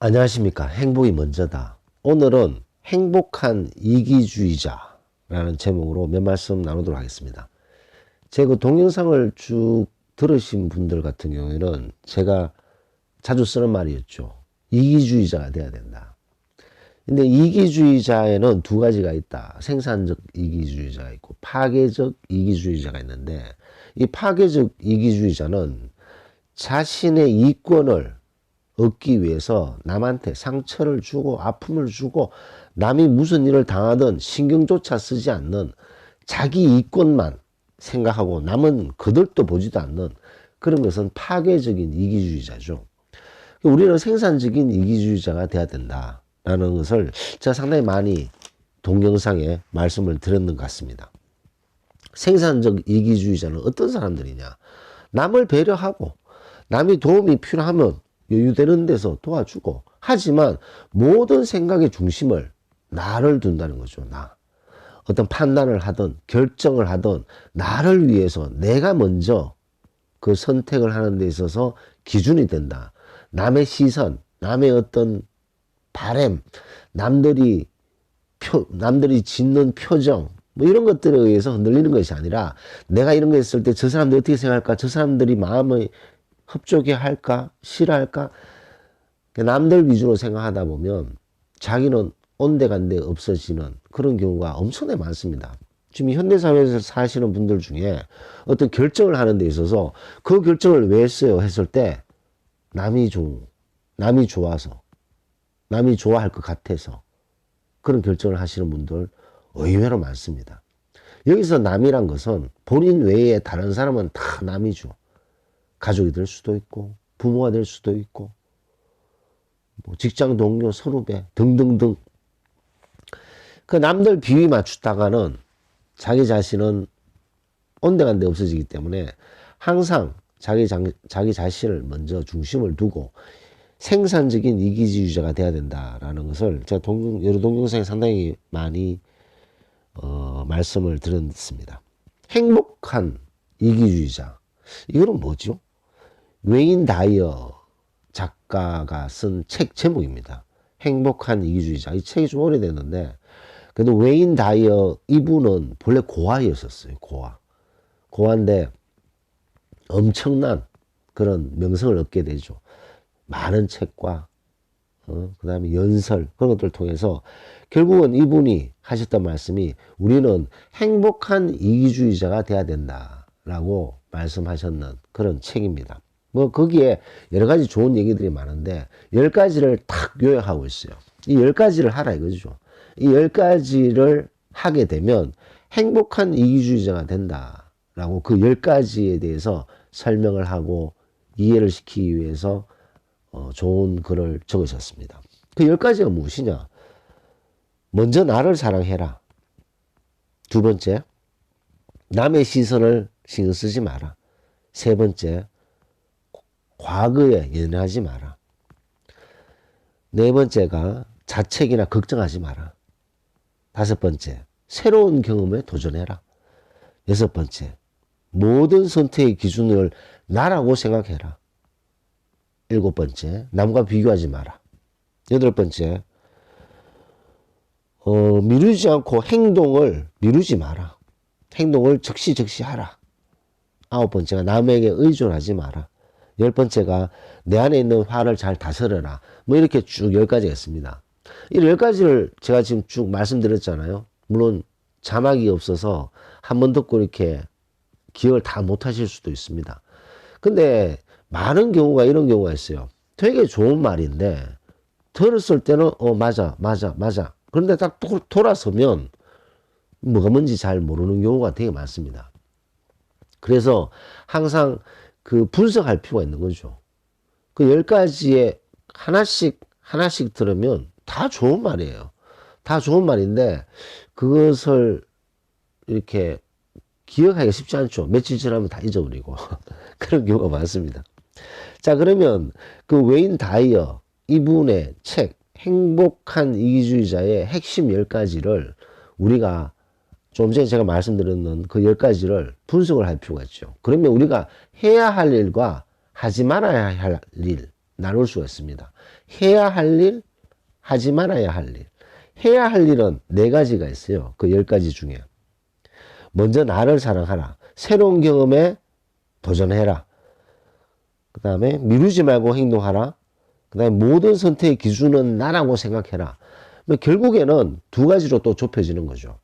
안녕하십니까. 행복이 먼저다. 오늘은 행복한 이기주의자라는 제목으로 몇 말씀 나누도록 하겠습니다. 제 그 동영상을 쭉 들으신 분들 같은 경우에는 제가 자주 쓰는 말이었죠. 이기주의자가 돼야 된다. 근데 이기주의자에는 두 가지가 있다. 생산적 이기주의자가 있고 파괴적 이기주의자가 있는데, 이 파괴적 이기주의자는 자신의 이권을 얻기 위해서 남한테 상처를 주고 아픔을 주고 남이 무슨 일을 당하든 신경조차 쓰지 않는 자기 이권만 생각하고 남은 그들도 보지도 않는 그런 것은 파괴적인 이기주의자죠. 우리는 생산적인 이기주의자가 돼야 된다라는 것을 제가 상당히 많이 동영상에 말씀을 드렸는 것 같습니다. 생산적 이기주의자는 어떤 사람들이냐? 남을 배려하고 남이 도움이 필요하면 여유되는 데서 도와주고, 하지만 모든 생각의 중심을 나를 둔다는 거죠. 나. 어떤 판단을 하든 결정을 하든 나를 위해서 내가 먼저 그 선택을 하는 데 있어서 기준이 된다. 남의 시선, 남의 어떤 바램, 남들이 짓는 표정, 뭐 이런 것들에 의해서 흔들리는 것이 아니라, 내가 이런 거 했을 때 저 사람들이 어떻게 생각할까? 저 사람들이 마음을 협조게 할까? 싫어할까? 남들 위주로 생각하다 보면 자기는 온데간데 없어지는 그런 경우가 엄청나게 많습니다. 지금 현대사회에서 사시는 분들 중에 어떤 결정을 하는 데 있어서 그 결정을 왜 했어요? 했을 때 남이 좋아서, 남이 좋아할 것 같아서 그런 결정을 하시는 분들 의외로 많습니다. 여기서 남이란 것은 본인 외에 다른 사람은 다 남이죠. 가족이 될 수도 있고 부모가 될 수도 있고 뭐 직장 동료, 선후배 등등등. 그 남들 비위 맞추다가는 자기 자신은 온데간데 없어지기 때문에 항상 자기 자신을 먼저 중심을 두고 생산적인 이기주의자가 돼야 된다라는 것을 제가 여러 동영상에 상당히 많이 말씀을 드렸습니다. 행복한 이기주의자, 이거는 뭐죠? 웨인 다이어 작가가 쓴 책 제목입니다. 행복한 이기주의자. 이 책이 좀 오래됐는데, 그래도 웨인 다이어 이분은 본래 고아였었어요. 고아인데 엄청난 그런 명성을 얻게 되죠. 많은 책과 그 다음에 연설, 그런 것들을 통해서 결국은 이분이 하셨던 말씀이, 우리는 행복한 이기주의자가 돼야 된다라고 말씀하셨는 그런 책입니다. 뭐 거기에 여러 가지 좋은 얘기들이 많은데 10가지를 탁 요약하고 있어요. 이 10가지를 하라 이거죠. 이 10가지를 하게 되면 행복한 이기주의자가 된다라고 그 10가지에 대해서 설명을 하고 이해를 시키기 위해서 좋은 글을 적으셨습니다. 그 10가지가 무엇이냐? 먼저 나를 사랑해라. 두 번째, 남의 시선을 신경 쓰지 마라. 세 번째, 과거에 연연하지 마라. 네 번째가 자책이나 걱정하지 마라. 다섯 번째, 새로운 경험에 도전해라. 여섯 번째, 모든 선택의 기준을 나라고 생각해라. 일곱 번째, 남과 비교하지 마라. 여덟 번째, 미루지 않고 행동을 미루지 마라. 행동을 즉시 하라. 아홉 번째가 남에게 의존하지 마라. 열 번째가 내 안에 있는 화를 잘 다스려라. 뭐 이렇게 쭉 10가지가 있습니다. 이 10가지를 제가 지금 쭉 말씀드렸잖아요. 물론 자막이 없어서 한 번 듣고 이렇게 기억을 다 못하실 수도 있습니다. 근데 많은 경우가 이런 경우가 있어요. 되게 좋은 말인데 들었을 때는 맞아. 그런데 딱 돌아서면 뭐가 뭔지 잘 모르는 경우가 되게 많습니다. 그래서 항상 그 분석할 필요가 있는 거죠. 그 10가지에 하나씩 들으면 다 좋은 말이에요. 다 좋은 말인데 그것을 이렇게 기억하기가 쉽지 않죠. 며칠 지나면 다 잊어버리고 그런 경우가 많습니다. 자, 그러면 그 웨인 다이어 이분의 책 행복한 이기주의자의 핵심 10가지를 우리가 좀 전에 제가 말씀드렸는 그 10가지를 분석을 할 필요가 있죠. 그러면 우리가 해야 할 일과 하지 말아야 할 일 나눌 수가 있습니다. 해야 할 일, 하지 말아야 할 일. 해야 할 일은 네 가지가 있어요. 그 10가지 중에. 먼저 나를 사랑하라. 새로운 경험에 도전해라. 그 다음에 미루지 말고 행동하라. 그 다음에 모든 선택의 기준은 나라고 생각해라. 결국에는 두 가지로 또 좁혀지는 거죠.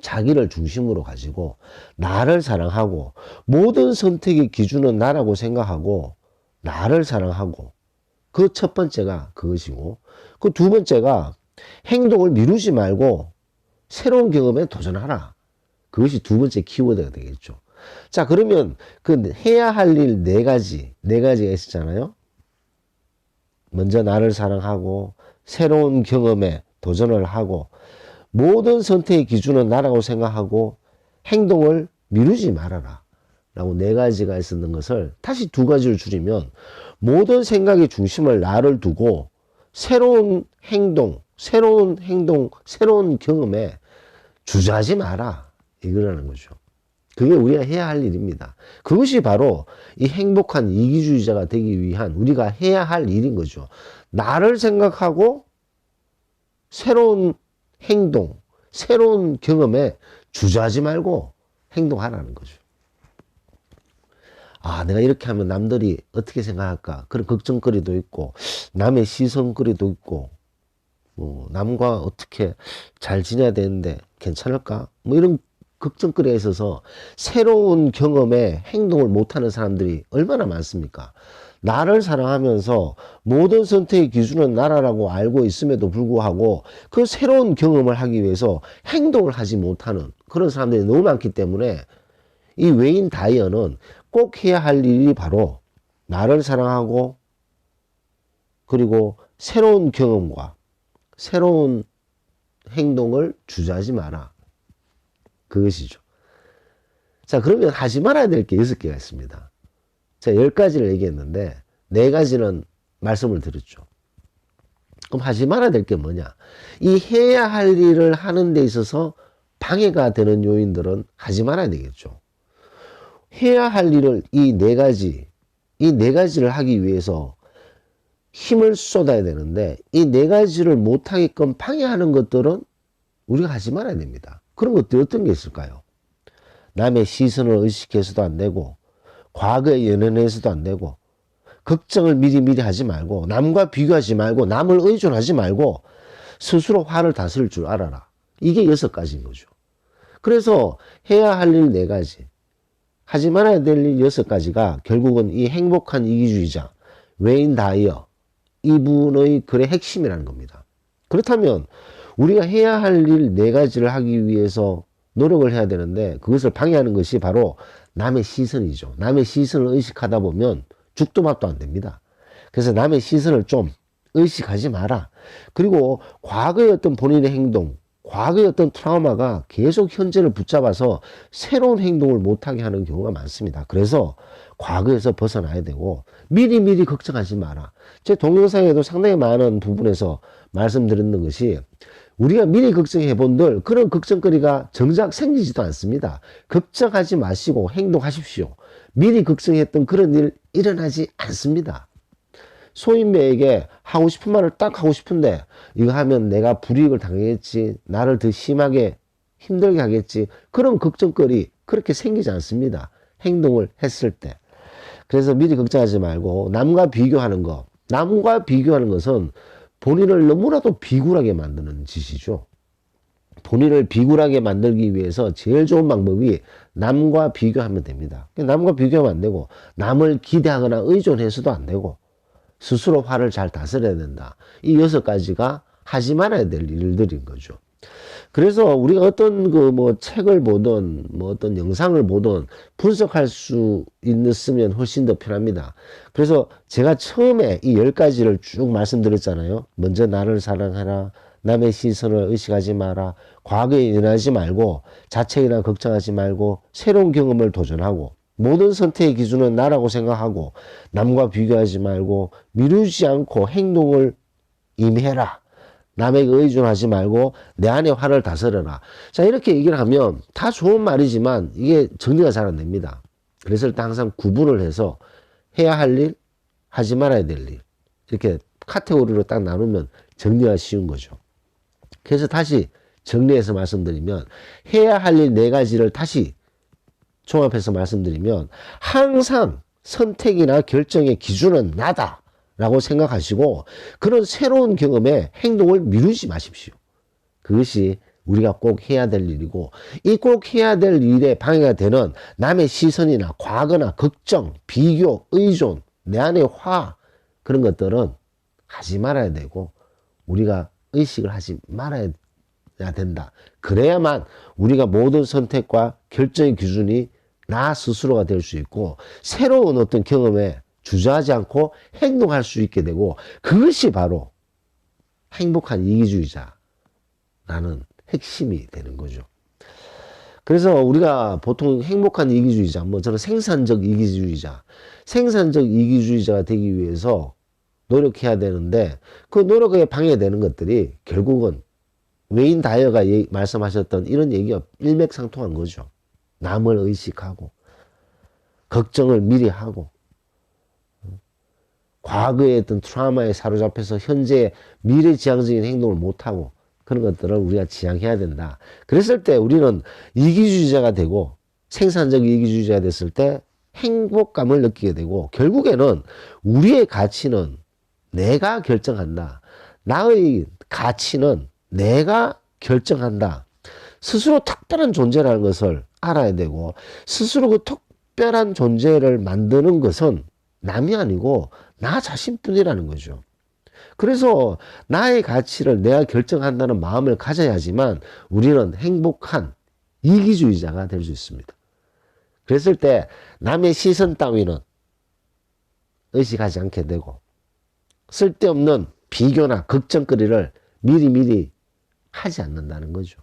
자기를 중심으로 가지고 나를 사랑하고 모든 선택의 기준은 나라고 생각하고 나를 사랑하고 그 첫 번째가 그것이고 그 두 번째가 행동을 미루지 말고 새로운 경험에 도전하라. 그것이 두 번째 키워드가 되겠죠. 자, 그러면 그 해야 할 일 네 가지가 있었잖아요. 먼저 나를 사랑하고 새로운 경험에 도전을 하고 모든 선택의 기준은 나라고 생각하고 행동을 미루지 말아라 라고 네 가지가 있었는 것을 다시 두 가지를 줄이면 모든 생각의 중심을 나를 두고 새로운 행동, 새로운 경험에 주저하지 마라 이거라는 거죠. 그게 우리가 해야 할 일입니다. 그것이 바로 이 행복한 이기주의자가 되기 위한 우리가 해야 할 일인 거죠. 나를 생각하고 새로운 행동, 새로운 경험에 주저하지 말고 행동하라는 거죠. 아, 내가 이렇게 하면 남들이 어떻게 생각할까? 그런 걱정거리도 있고, 남의 시선거리도 있고, 남과 어떻게 잘 지내야 되는데 괜찮을까? 뭐 이런 걱정거리가 있어서 새로운 경험에 행동을 못하는 사람들이 얼마나 많습니까? 나를 사랑하면서 모든 선택의 기준은 나라라고 알고 있음에도 불구하고 그 새로운 경험을 하기 위해서 행동을 하지 못하는 그런 사람들이 너무 많기 때문에 이 웨인 다이어는 꼭 해야 할 일이 바로 나를 사랑하고 그리고 새로운 경험과 새로운 행동을 주저하지 마라. 그것이죠. 자, 그러면 하지 말아야 될 게 6개가 있습니다. 제가 10가지를 얘기했는데 4가지는 말씀을 드렸죠. 그럼 하지 말아야 될 게 뭐냐? 이 해야 할 일을 하는 데 있어서 방해가 되는 요인들은 하지 말아야 되겠죠. 해야 할 일을 이 4가지를 하기 위해서 힘을 쏟아야 되는데 이 4가지를 못하게끔 방해하는 것들은 우리가 하지 말아야 됩니다. 그런 것들이 어떤 게 있을까요? 남의 시선을 의식해서도 안 되고 과거에 연연해서도 안 되고 걱정을 미리 하지 말고 남과 비교하지 말고 남을 의존하지 말고 스스로 화를 다스릴 줄 알아라. 이게 6가지인 거죠. 그래서 해야 할 일 4가지, 하지 말아야 될 일 6가지가 결국은 이 행복한 이기주의자 웨인 다이어 이분의 글의 핵심이라는 겁니다. 그렇다면 우리가 해야 할 일 4가지를 하기 위해서 노력을 해야 되는데 그것을 방해하는 것이 바로 남의 시선이죠. 남의 시선을 의식하다 보면 죽도 밥도 안 됩니다. 그래서 남의 시선을 좀 의식하지 마라. 그리고 과거의 어떤 본인의 행동, 과거의 어떤 트라우마가 계속 현재를 붙잡아서 새로운 행동을 못하게 하는 경우가 많습니다. 그래서 과거에서 벗어나야 되고 미리 걱정하지 마라. 제 동영상에도 상당히 많은 부분에서 말씀드렸는 것이 우리가 미리 걱정해 본들 그런 걱정거리가 정작 생기지도 않습니다. 걱정하지 마시고 행동하십시오. 미리 걱정했던 그런 일 일어나지 않습니다. 소인배에게 하고 싶은 말을 딱 하고 싶은데 이거 하면 내가 불이익을 당하겠지, 나를 더 심하게 힘들게 하겠지, 그런 걱정거리 그렇게 생기지 않습니다. 행동을 했을 때. 그래서 미리 걱정하지 말고 남과 비교하는 것은 본인을 너무나도 비굴하게 만드는 짓이죠. 본인을 비굴하게 만들기 위해서 제일 좋은 방법이 남과 비교하면 됩니다. 남과 비교하면 안 되고 남을 기대하거나 의존해서도 안 되고 스스로 화를 잘 다스려야 된다. 이 6가지가 하지 말아야 될 일들인 거죠. 그래서 우리가 어떤 책을 보든 어떤 영상을 보든 분석할 수 있으면 훨씬 더 편합니다. 그래서 제가 처음에 이 10가지를 쭉 말씀드렸잖아요. 먼저 나를 사랑하라. 남의 시선을 의식하지 마라. 과거에 연연하지 말고 자책이나 걱정하지 말고 새로운 경험을 도전하고 모든 선택의 기준은 나라고 생각하고 남과 비교하지 말고 미루지 않고 행동을 임해라. 남에게 의존하지 말고 내 안에 화를 다스려라. 자, 이렇게 얘기를 하면 다 좋은 말이지만 이게 정리가 잘 안 됩니다. 그래서 일단 항상 구분을 해서 해야 할 일, 하지 말아야 될 일 이렇게 카테고리로 딱 나누면 정리가 쉬운 거죠. 그래서 다시 정리해서 말씀드리면 해야 할 일 네 가지를 다시 종합해서 말씀드리면 항상 선택이나 결정의 기준은 나다 라고 생각하시고 그런 새로운 경험에 행동을 미루지 마십시오. 그것이 우리가 꼭 해야 될 일이고 이 꼭 해야 될 일에 방해가 되는 남의 시선이나 과거나 걱정, 비교, 의존, 내 안의 화 그런 것들은 하지 말아야 되고 우리가 의식을 하지 말아야 된다. 그래야만 우리가 모든 선택과 결정의 기준이 나 스스로가 될 수 있고 새로운 어떤 경험에 주저하지 않고 행동할 수 있게 되고 그것이 바로 행복한 이기주의자라는 핵심이 되는 거죠. 그래서 우리가 보통 행복한 이기주의자, 뭐 저는 생산적 이기주의자, 생산적 이기주의자가 되기 위해서 노력해야 되는데 그 노력에 방해되는 것들이 결국은 웨인 다이어가 말씀하셨던 이런 얘기가 일맥상통한 거죠. 남을 의식하고 걱정을 미리 하고 과거의 어떤 트라우마에 사로잡혀서 현재 미래지향적인 행동을 못하고 그런 것들을 우리가 지향해야 된다. 그랬을 때 우리는 이기주의자가 되고 생산적 이기주의자가 됐을 때 행복감을 느끼게 되고 결국에는 우리의 가치는 내가 결정한다. 나의 가치는 내가 결정한다. 스스로 특별한 존재라는 것을 알아야 되고 스스로 그 특별한 존재를 만드는 것은 남이 아니고 나 자신뿐이라는 거죠. 그래서 나의 가치를 내가 결정한다는 마음을 가져야지만 우리는 행복한 이기주의자가 될 수 있습니다. 그랬을 때 남의 시선 따위는 의식하지 않게 되고 쓸데없는 비교나 걱정거리를 미리미리 하지 않는다는 거죠.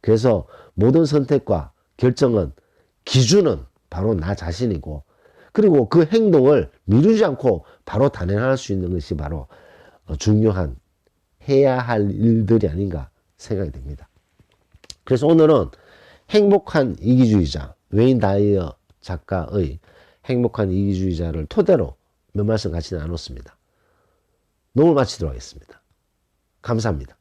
그래서 모든 선택과 결정은 기준은 바로 나 자신이고 그리고 그 행동을 미루지 않고 바로 단행할 수 있는 것이 바로 중요한 해야 할 일들이 아닌가 생각이 됩니다. 그래서 오늘은 행복한 이기주의자, 웨인 다이어 작가의 행복한 이기주의자를 토대로 몇 말씀 같이 나눴습니다. 녹음을 마치도록 하겠습니다. 감사합니다.